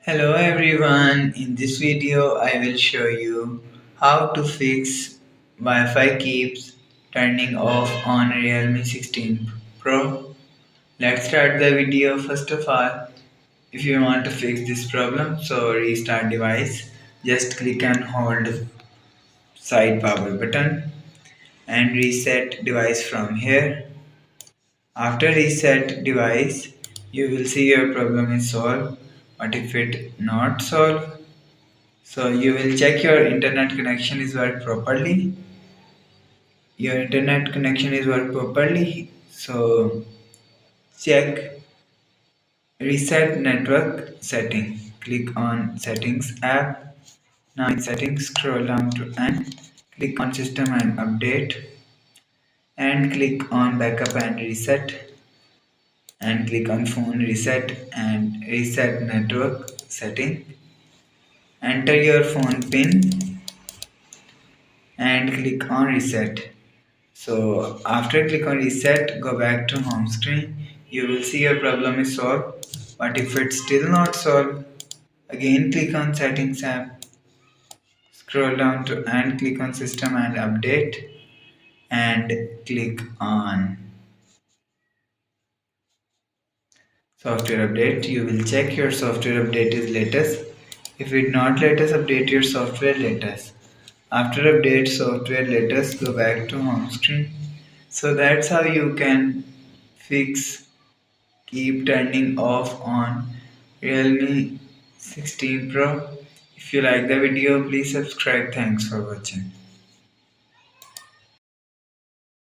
Hello everyone, in this video I will show you how to fix Wi-Fi keeps turning off on Realme 16 Pro. Let's start the video. First of all, if you want to fix this problem, so restart device, just click and hold side power button and reset device from here. After reset device, you will see your problem is solved. But if it not solved, so you will check your internet connection is work properly. Your internet connection is work properly. So check reset network setting. Click on settings app. Now in settings scroll down to end. Click on system and update and click on backup and reset and click on phone reset and reset network setting. Enter your phone pin and click on reset. So after click on reset, go back to home screen. You will see your problem is solved. But if it's still not solved, again click on settings app, scroll down to and click on system and update and click on software update. You will check your software update is latest. If it not latest, update your software latest. After update software latest, go back to home screen. So that's how you can fix keep turning off on Realme 16 Pro. If you like the video, please subscribe. Thanks for watching.